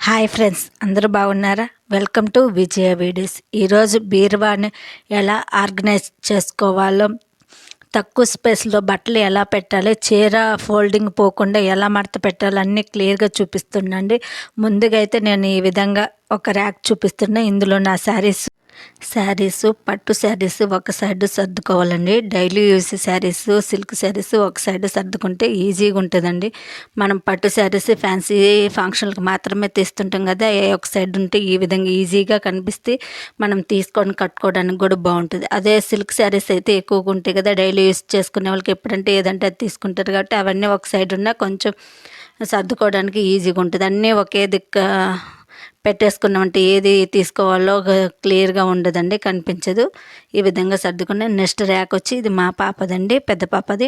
Hi friends, అందరూ బాగున్నారా? Welcome to Vijaya videos. ఈరోజు బీరువాని ఎలా ఆర్గనైజ్ చేసుకోవాలో, తక్కువ స్పేస్లో బట్టలు ఎలా పెట్టాలి, చీర ఫోల్డింగ్ పోకుండా ఎలా మడత పెట్టాలి అన్నీ క్లియర్గా చూపిస్తున్నాండి. ముందుగా అయితే నేను ఈ విధంగా ఒక ర్యాక్ చూపిస్తున్నా. ఇందులో నా శారీస్ పట్టు శారీస్ ఒక సైడ్ సర్దుకోవాలండి. Daily use saris, silk saris ఒక సైడ్ సర్దుకుంటే ఈజీగా ఉంటుందండి. మనం పట్టు శారీస్ ఫ్యాన్సీ ఫంక్షన్లకు మాత్రమే తీస్తుంటాం కదా, ఒక సైడ్ ఉంటే ఈ విధంగా ఈజీగా కనిపిస్తే మనం తీసుకొని కట్టుకోవడానికి కూడా బాగుంటుంది. అదే సిల్క్ శారీస్ అయితే ఎక్కువగా ఉంటాయి కదా, డైలీ యూస్ చేసుకునే వాళ్ళకి ఎప్పుడంటే ఏదంటే అది తీసుకుంటారు కాబట్టి అవన్నీ ఒక సైడ్ ఉన్నా కొంచెం సర్దుకోవడానికి ఈజీగా ఉంటుంది. అన్నీ ఒకే దిక్కు పెట్టేసుకున్నామంటే ఏది తీసుకోవాలో క్లియర్గా ఉండదండి, కనిపించదు. ఈ విధంగా సర్దుకుని నెక్స్ట్ ర్యాక్ వచ్చి ఇది మా పాపదండి, పెద్ద పాపది.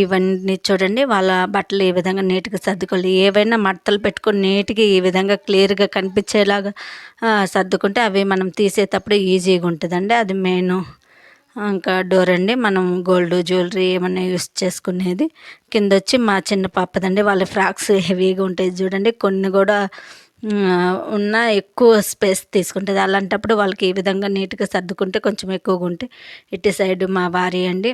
ఇవన్నీ చూడండి, వాళ్ళ బట్టలు ఈ విధంగా నీట్గా సర్దుకోవాలి. ఏవైనా మడతలు పెట్టుకొని నీట్గా ఈ విధంగా క్లియర్గా కనిపించేలాగా సర్దుకుంటే అవి మనం తీసేటప్పుడు ఈజీగా ఉంటుందండి. అది మెయిన్. ఇంకా డోర్ అండి, మనం గోల్డ్ జ్యువెలరీ ఏమన్నా యూస్ చేసుకునేది. కింద వచ్చి మా చిన్న పాపదండి, వాళ్ళ ఫ్రాక్స్ హెవీగా ఉంటాయి చూడండి, కొన్ని కూడా ఉన్న ఎక్కువ స్పేస్ తీసుకుంటుంది. అలాంటప్పుడు వాళ్ళకి ఈ విధంగా నీట్గా సర్దుకుంటే కొంచెం ఎక్కువగా ఉంటాయి. ఇటు సైడ్ మా వారి అండి,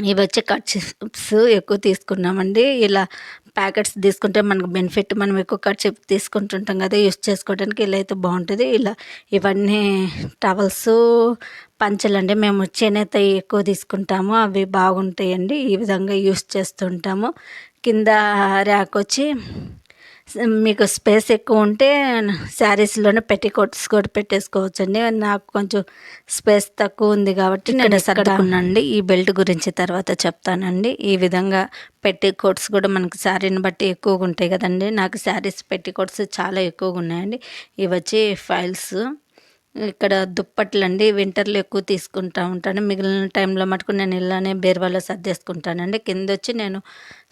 ఇవి వచ్చి కట్ చిప్స్ ఎక్కువ తీసుకున్నామండి. ఇలా ప్యాకెట్స్ తీసుకుంటే మనకు బెనిఫిట్, మనం ఎక్కువ కట్ చిప్ తీసుకుంటుంటాం కదా, యూస్ చేసుకోవడానికి ఇలా అయితే బాగుంటుంది. ఇలా ఇవన్నీ టవల్స్, పంచలండి, మేము చేనేత ఎక్కువ తీసుకుంటాము, అవి బాగుంటాయండి. ఈ విధంగా యూస్ చేస్తుంటాము. కింద ర్యాక్ వచ్చి మీకు స్పేస్ ఎక్కువ ఉంటే శారీస్లోనే పెట్టికోట్స్ కూడా పెట్టేసుకోవచ్చండి. నాకు కొంచెం స్పేస్ తక్కువ ఉంది కాబట్టి నేను సర్దుకున్నానండి. ఈ బెల్ట్ గురించి తర్వాత చెప్తానండి. ఈ విధంగా పెట్టికోట్స్ కూడా మనకు శారీని బట్టి ఎక్కువగా ఉంటాయి కదండి. నాకు శారీస్ పెట్టికోట్స్ చాలా ఎక్కువగా ఉన్నాయండి. ఇవి వచ్చి ఫైల్స్. ఇక్కడ దుప్పట్లు అండి, వింటర్లో ఎక్కువ తీసుకుంటూ ఉంటాను. మిగిలిన టైంలో మటుకు నేను ఇలానే బీరువాలో సర్దేసుకుంటానండి. కింద వచ్చి నేను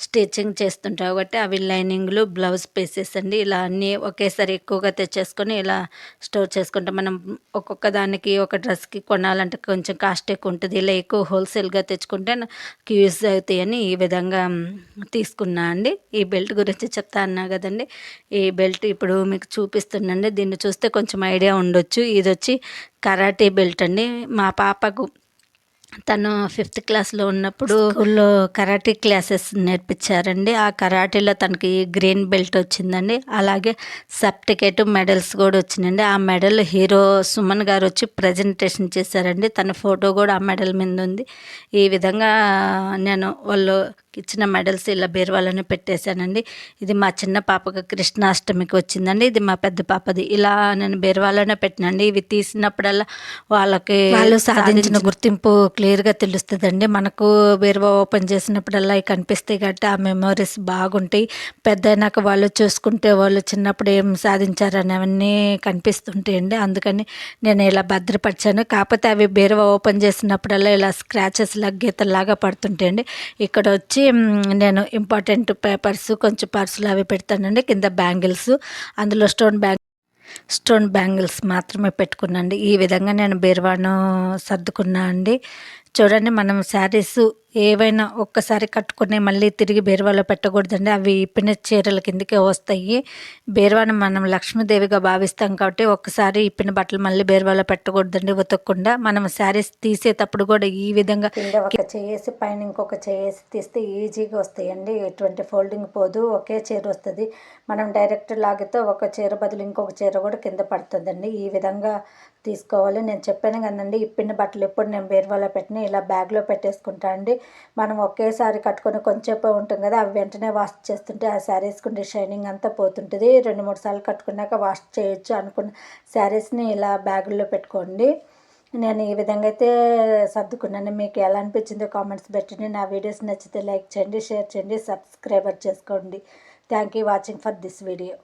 స్టిచ్చింగ్ చేస్తుంటా కాబట్టి అవి లైనింగ్లు, బ్లౌజ్ పీసెస్ అండి. ఇలా అన్నీ ఒకేసారి ఎక్కువగా తెచ్చేసుకొని ఇలా స్టోర్ చేసుకుంటాం. మనం ఒక్కొక్క దానికి ఒక డ్రెస్కి కొనాలంటే కొంచెం కాస్ట్ ఎక్కువ ఉంటుంది. ఇలా ఎక్కువ హోల్సేల్గా తెచ్చుకుంటే నాకు యూజ్ అవుతాయని ఈ విధంగా తీసుకున్నా అండి. ఈ బెల్ట్ గురించి చెప్తా అన్నా కదండి, ఈ బెల్ట్ ఇప్పుడు మీకు చూపిస్తున్నాండి. దీన్ని చూస్తే కొంచెం ఐడియా ఉండొచ్చు. ఇది వచ్చి కరాటే బెల్ట్ అండి. మా పాపకు తను 5th క్లాస్లో ఉన్నప్పుడు స్కూల్లో కరాటే క్లాసెస్ నేర్పించారండి. ఆ కరాటేలో తనకి గ్రీన్ బెల్ట్ వచ్చిందండి. అలాగే సర్టిఫికేట్, మెడల్స్ కూడా వచ్చిందండి. ఆ మెడల్ హీరో సుమన్ గారు వచ్చి ప్రజెంటేషన్ చేశారండి. తన ఫోటో కూడా ఆ మెడల్ మీద ఉంది. ఈ విధంగా నేను వాళ్ళు ఇచ్చిన మెడల్స్ ఇలా బీరువాలోనే పెట్టేశానండి. ఇది మా చిన్న పాపకు కృష్ణాష్టమికి వచ్చిందండి. ఇది మా పెద్ద పాపది. ఇలా నేను బీరువాలోనే పెట్టినండి. ఇవి తీసినప్పుడల్లా వాళ్ళు సాధించిన గుర్తింపు క్లియర్గా తెలుస్తుందండి. మనకు బీరువా ఓపెన్ చేసినప్పుడల్లా అవి కనిపిస్తాయి కాబట్టి ఆ మెమోరీస్ బాగుంటాయి. పెద్ద అయినాక వాళ్ళు చూసుకుంటే వాళ్ళు చిన్నప్పుడు ఏం సాధించారని అవన్నీ కనిపిస్తుంటాయండి. అందుకని నేను ఇలా భద్రపరిచాను. కాకపోతే అవి బీరువా ఓపెన్ చేసినప్పుడల్లా ఇలా స్క్రాచెస్ లాగా, గీతల్లాగా పడుతుంటాయండి. ఇక్కడ వచ్చి నేను ఇంపార్టెంట్ పేపర్స్, కొంచెం పర్సులు అవి పెడతానండి. కింద బ్యాంగిల్స్, అందులో స్టోన్ బ్యాంగిల్స్ మాత్రమే పెట్టుకున్నాండి. ఈ విధంగా నేను బీరువాను సర్దుకున్నా అండి. చూడండి, మనం శారీస్ ఏవైనా ఒక్కసారి కట్టుకుని మళ్ళీ తిరిగి బీరువాలో పెట్టకూడదండి. అవి ఇప్పిన చీరల కిందకే వస్తాయి. బీరువాను మనం లక్ష్మీదేవిగా భావిస్తాం కాబట్టి ఒక్కసారి ఇప్పిన బట్టలు మళ్ళీ బీరువాలో పెట్టకూడదండి ఉతకకుండా. మనం శారీస్ తీసేటప్పుడు కూడా ఈ విధంగా కింద ఒక చేసి పైన ఇంకొక చేసి తీస్తే ఈజీగా వస్తాయండి. ఎటువంటి ఫోల్డింగ్ పోదు, ఒకే చీర వస్తుంది. మనం డైరెక్ట్ లాగితే ఒక చీర బదులు ఇంకొక చీర కూడా కింద పడుతుందండి. ఈ విధంగా తీసుకోవాలి. నేను చెప్పాను కదండి, ఇప్పిన బట్టలు ఎప్పుడు నేను బీరువాలో పెట్టిన ఇలా బ్యాగ్లో పెట్టేసుకుంటా అండి. మనం ఒకేసారి కట్టుకొని కొంచెంసేపు ఉంటాం కదా, అవి వెంటనే వాష్ చేస్తుంటే ఆ శారీస్కి ఉండే షైనింగ్ అంతా పోతుంటుంది. 2-3 సార్లు కట్టుకున్నాక వాష్ చేయొచ్చు అనుకున్న శారీస్ని ఇలా బ్యాగుల్లో పెట్టుకోండి. నేను ఈ విధంగా అయితే సర్దుకున్నాను. మీకు ఎలా అనిపించిందో కామెంట్స్ పెట్టండి. నా వీడియోస్ నచ్చితే లైక్ చేయండి, షేర్ చేయండి, సబ్స్క్రైబర్ చేసుకోండి. Thank you watching for this video.